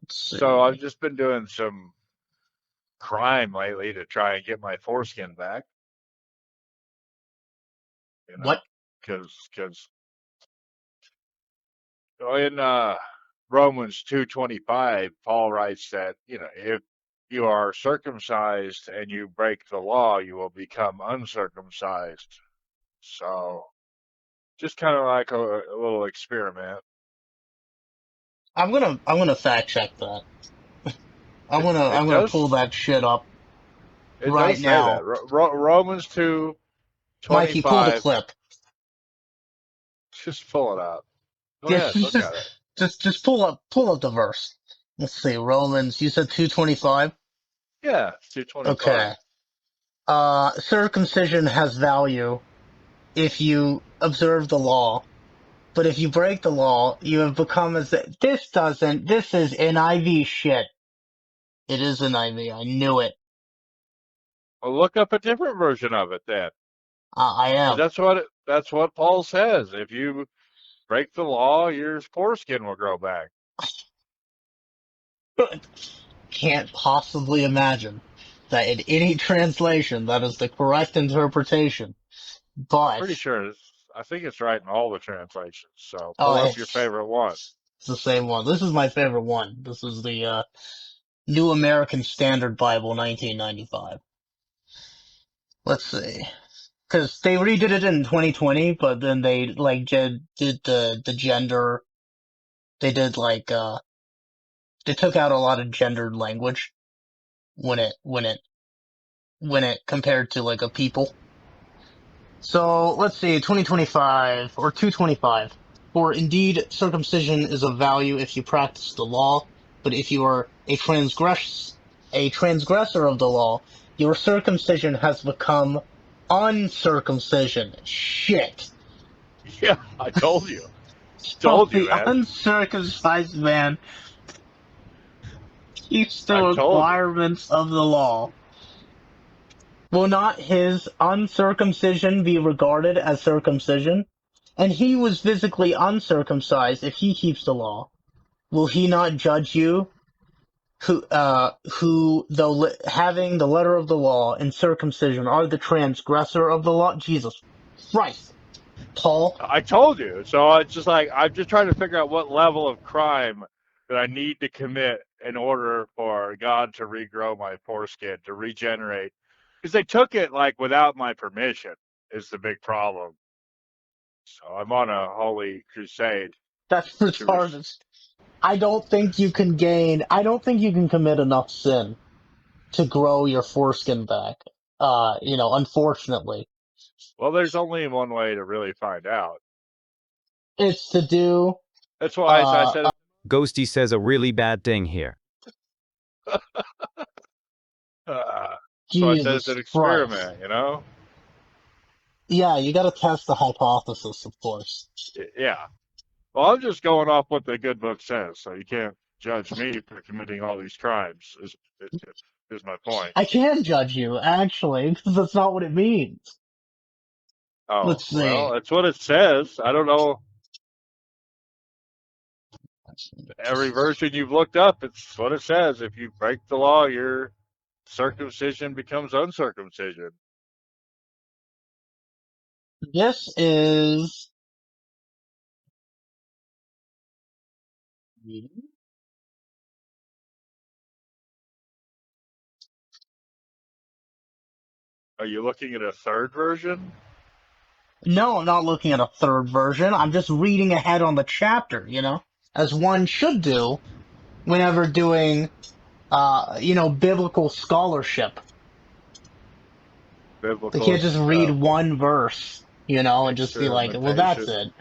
Let's So I've see. just been doing some crime lately to try and get my foreskin back, you What? know, because in Romans 2:25, Paul writes that, if you are circumcised and you break the law, you will become uncircumcised. So just kind of like a little experiment. I'm gonna fact check that. I'm It gonna it I'm gonna pull does that shit up it right does say now. that Romans two twenty Mikey, pull the five. clip. Just pull it up. Go Just ahead, look just at it. just pull up the verse. Let's see. Romans, you said 225? Yeah, it's 225. Okay. Circumcision has value if you observe the law, but if you break the law, you have become as this is NIV shit. It is NIV. I knew it. Well, look up a different version of it then. I 'Cause am. that's what Paul says. If you break the law, your foreskin will grow back. Can't possibly imagine that in any translation that is the correct interpretation. But, Pretty sure I think it's right in all the translations. So pull oh, up your favorite one. it's the same one. This is my favorite one. This is the, New American Standard Bible 1995. Let's see. Cause they redid it in 2020, but then they, like, did the gender, they did, like, they took out a lot of gendered language when it compared to, like, a people. So let's see, 2025 or 225. For indeed, circumcision is of value if you practice the law, but if you are a transgressor of the law, your circumcision has become uncircumcision. Shit. Yeah, I told you. So Told you, the man. uncircumcised man keeps the I told you. requirements of the law. Will not his uncircumcision be regarded as circumcision? And he was physically uncircumcised if he keeps the law. Will he not judge you, who, though having the letter of the law and circumcision are the transgressor of the law? Jesus Christ, Paul. I told you. So it's just like I'm just trying to figure out what level of crime that I need to commit in order for God to regrow my foreskin, to regenerate. Because they took it like without my permission is the big problem. So I'm on a holy crusade That's to retarded. I don't think you can commit enough sin to grow your foreskin back. Unfortunately. well, there's only one way to really find out. It's to do, That's why I uh, said, Ghosty says a really bad thing here. so I said it's Jesus an Christ. experiment. Yeah, you gotta test the hypothesis, of course. Yeah. Well, I'm just going off what the good book says, so you can't judge me for committing all these crimes. Is my point. I can judge you, actually, because that's not what it means. Oh, Let's well, see. that's what it says. I don't know every version you've looked up. It's what it says. If you break the law, your circumcision becomes uncircumcision. This is, Are you looking at a third version? no, I'm not looking at a third version. I'm just reading ahead on the chapter, as one should do whenever doing, biblical scholarship. They Biblical can't just read one verse, and just be like, well, that's experimentation. it.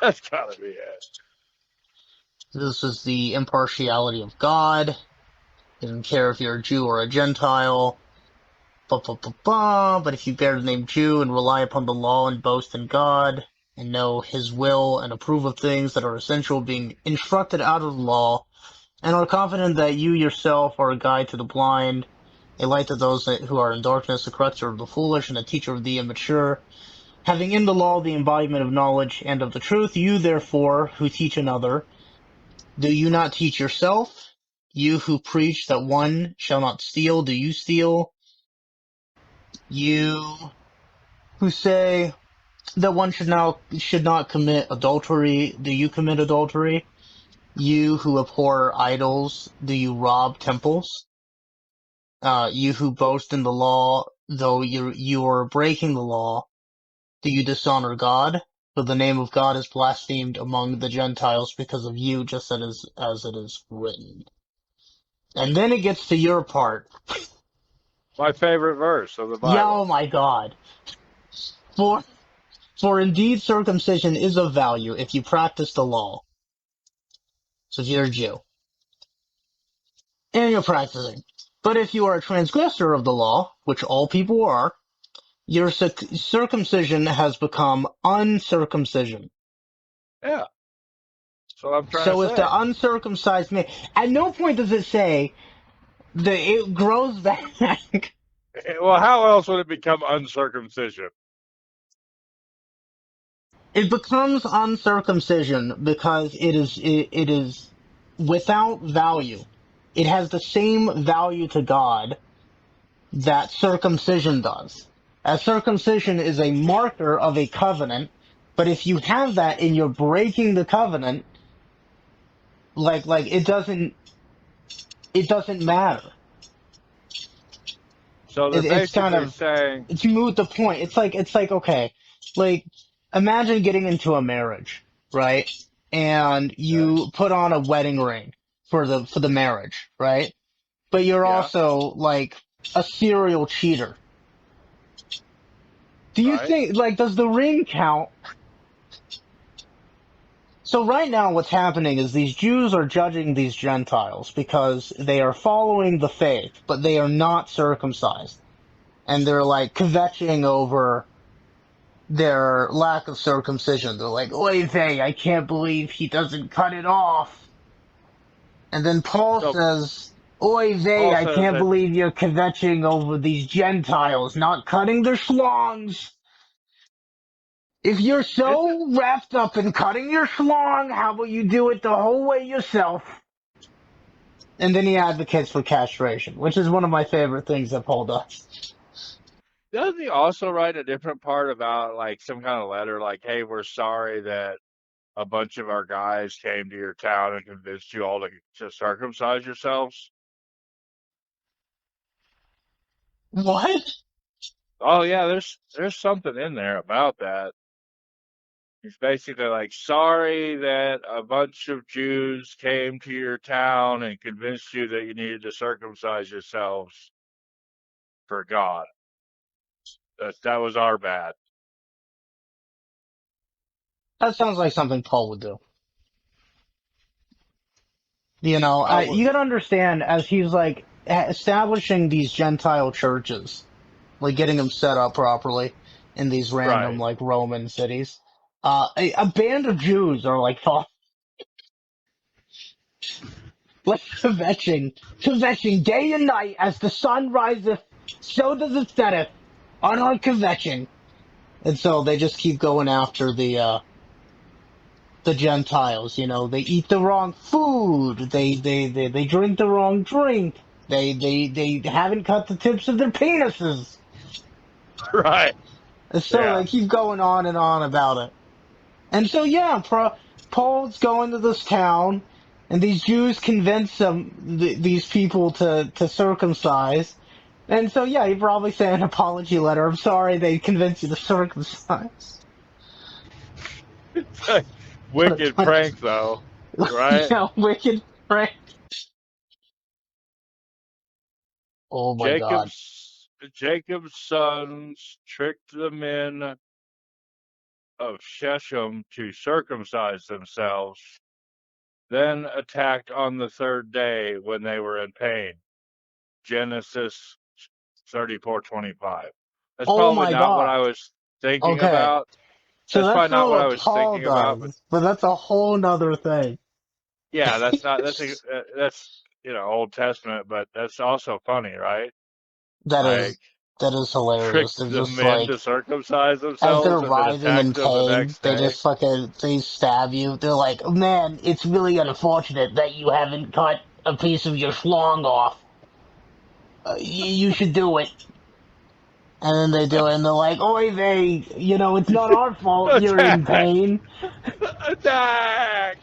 That's gotta be it. This is the impartiality of God. He doesn't care if you're a Jew or a Gentile. Blah, blah, blah, blah. But if you bear the name Jew and rely upon the law and boast in God and know His will and approve of things that are essential, being instructed out of the law, and are confident that you yourself are a guide to the blind, a light to those who are in darkness, a corrector of the foolish, and a teacher of the immature, having in the law the embodiment of knowledge and of the truth, you therefore, who teach another, Do you not teach yourself? You who preach that one shall not steal, do you steal? You who say that one should not commit adultery, do you commit adultery? You who abhor idols, do you rob temples? You who boast in the law, though you are breaking the law, do you dishonor God? For the name of God is blasphemed among the Gentiles because of you, just as it is written. And then it gets to your part. My favorite verse of the Yeah, Bible. oh my God. For, for indeed circumcision is of value if you practice the law. So if you're a Jew, and you're practicing. But if you are a transgressor of the law, which all people are, your circumcision has become uncircumcision. Yeah, that's what I'm trying to So if say. the uncircumcised man, at no point does it say that it grows back. Well, how else would it become uncircumcision? It becomes uncircumcision because it is without value. It has the same value to God that circumcision does. As circumcision is a marker of a covenant, but if you have that and you're breaking the covenant, like it doesn't matter. So they're It's kind basically of, saying, it's moot the point. It's like, okay, like, imagine getting into a marriage, right? And okay, you put on a wedding ring for the marriage, right? But you're yeah, also like a serial cheater. Do you right. think, like, does the ring count? So right now what's happening is these Jews are judging these Gentiles because they are following the faith, but they are not circumcised. And they're like kvetching over their lack of circumcision. They're like, oy vey, I can't believe he doesn't cut it off. And then Paul So says, oy vey, Paul I says can't that believe you're kvetching over these Gentiles not cutting their schlongs. If you're isn't so wrapped up in cutting your schlong, how about you do it the whole way yourself? And then he advocates for castration, which is one of my favorite things that Paul does. doesn't he also write a different part about like some kind of letter like, hey, we're sorry that a bunch of our guys came to your town and convinced you all to circumcise yourselves? What? Oh yeah, there's something in there about that. He's basically like, sorry that a bunch of Jews came to your town and convinced you that you needed to circumcise yourselves for God. That was our bad. That sounds like something Paul would do. You know, Oh, you gotta understand, as he's like establishing these Gentile churches, like getting them set up properly in these random right. like Roman cities. A band of Jews are like, oh, like kvetching day and night as the sun riseth, so does it setteth on our kvetching. And so they just keep going after the Gentiles. You know, they eat the wrong food. They drink the wrong drink. They haven't cut the tips of their penises. Right. And so Yeah. they keep going on and on about it. And so yeah, Paul's going to this town, and these Jews convince these people to circumcise. And so yeah, he probably sent an apology letter. I'm sorry they convinced you to circumcise. What a Wicked bunch, prank though, right? yeah, wicked prick. Oh my God. Jacob's sons tricked the men of Shechem to circumcise themselves, then attacked on the third day when they were in pain. Genesis 34:25. That's Oh probably my not what God. I was thinking Okay. about. So That's that's probably not not what I what was Paul thinking about, but does, but that's a whole nother thing. yeah, that's Old Testament, but that's also funny, right? That Like is. That is Trick hilarious. They're the just men like, to circumcise as they're themselves and then writhing in attack them the pain, next they day. just fucking, they stab you. They're like, man, it's really unfortunate that you haven't cut a piece of your schlong off. You should do it. And then they do it, and they're like, oy vey, it's not our fault you're in Attack! pain. Attack!